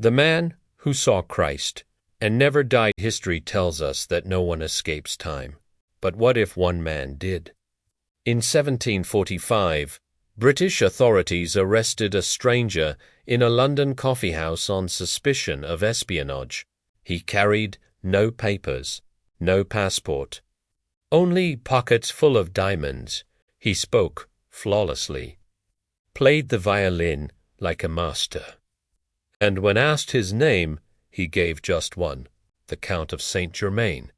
The man who saw Christ and never died. History tells us that no one escapes time. But what if one man did? In 1745, British authorities arrested a stranger in a London coffeehouse on suspicion of espionage. He carried no papers, no passport, only pockets full of diamonds. He spoke flawlessly, played the violin like a master, and when asked his name, he gave just one, the Count of Saint Germain.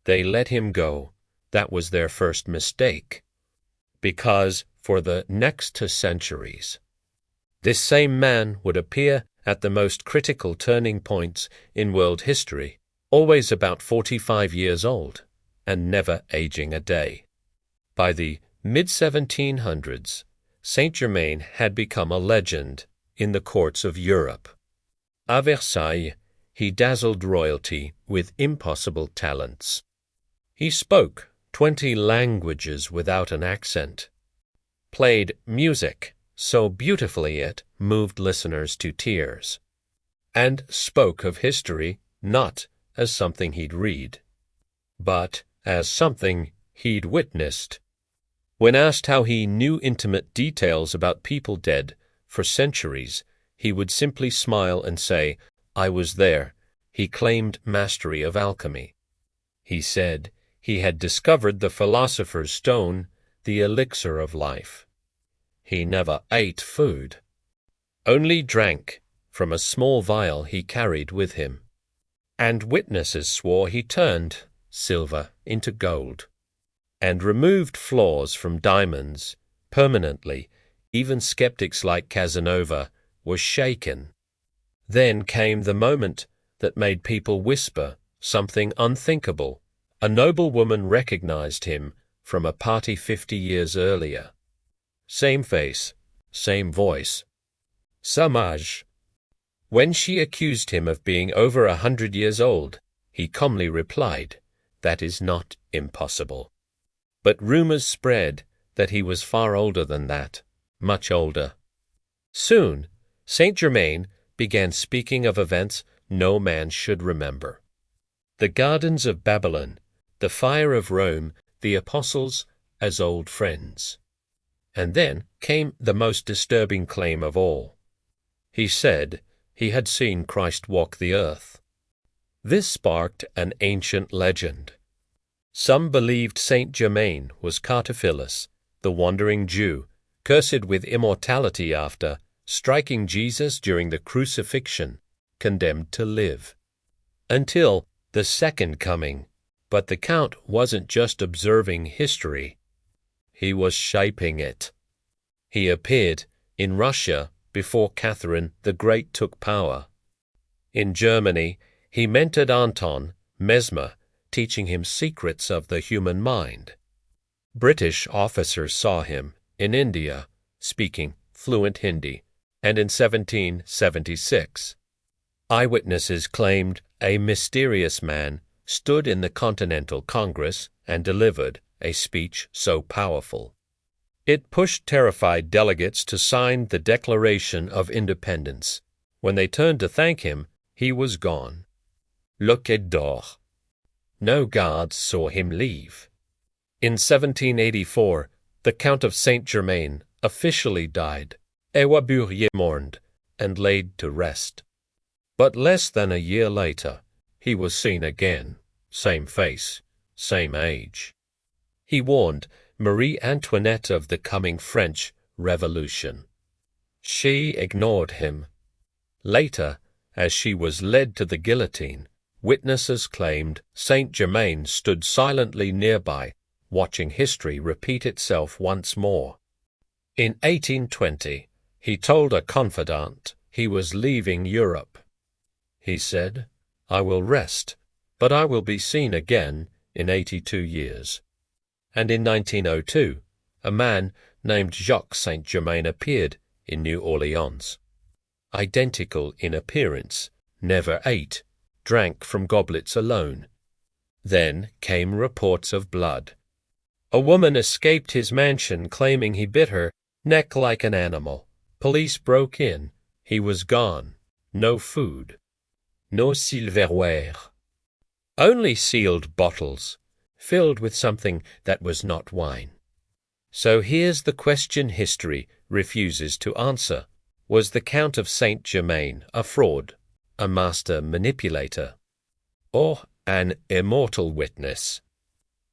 They let him go. That was their first mistake, because for the next 2 centuries, this same man would appear at the most critical turning points in world history, always about 45 years old, and never aging a day. By the mid-1700s, Saint Germain had become a legend in the courts of Europe. À Versailles, he dazzled royalty with impossible talents. He spoke 20 languages without an accent, played music so beautifully it moved listeners to tears, and spoke of history not as something he'd read, but as something he'd witnessed. When asked how he knew intimate details about people dead for centuries, he would simply smile and say, "I was there." He claimed mastery of alchemy. He said he had discovered the philosopher's stone, the elixir of life. He never ate food, only drank from a small vial he carried with him. And witnesses swore he turned silver into gold and removed flaws from diamonds permanently. Even skeptics like Casanova were shaken. Then came the moment that made people whisper something unthinkable. A noblewoman recognized him from a party 50 years earlier. Same face, same voice, some âge. When she accused him of being over 100 years old, he calmly replied, "That is not impossible." But rumors spread that he was far older than that, much older. Soon, Saint Germain began speaking of events no man should remember. The gardens of Babylon, the fire of Rome, the apostles as old friends. And then came the most disturbing claim of all. He said he had seen Christ walk the earth. This sparked an ancient legend. Some believed Saint Germain was Cartaphilus, the wandering Jew, cursed with immortality after striking Jesus during the crucifixion, condemned to live until the second coming. But the Count wasn't just observing history. He was shaping it. He appeared in Russia before Catherine the Great took power. In Germany, he mentored Anton Mesmer, teaching him secrets of the human mind. British officers saw him in India, speaking fluent Hindi, and in 1776, eyewitnesses claimed a mysterious man stood in the Continental Congress and delivered a speech so powerful it pushed terrified delegates to sign the Declaration of Independence. When they turned to thank him, he was gone. Le Quai d'Or. No guards saw him leave. In 1784, the Count of Saint Germain officially died, mourned, and laid to rest. But less than a year later, he was seen again, same face, same age. He warned Marie Antoinette of the coming French Revolution. She ignored him. Later, as she was led to the guillotine, witnesses claimed Saint Germain stood silently nearby, watching history repeat itself once more. In 1820, he told a confidant he was leaving Europe. He said, "I will rest, but I will be seen again in 82 years." And in 1902, a man named Jacques Saint Germain appeared in New Orleans. Identical in appearance, never ate, drank from goblets alone. Then came reports of blood. A woman escaped his mansion claiming he bit her neck like an animal. Police broke in. He was gone. no food, no silverware, only sealed bottles, filled with something that was not wine. So here's the question history refuses to answer. Was the Count of Saint Germain a fraud, a master manipulator, or an immortal witness,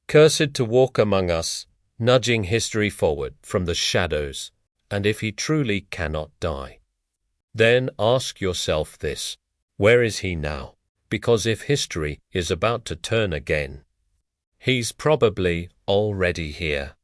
cursed to walk among us, nudging history forward from the shadows, and if he truly cannot die? Then ask yourself this: where is he now? Because if history is about to turn again, he's probably already here.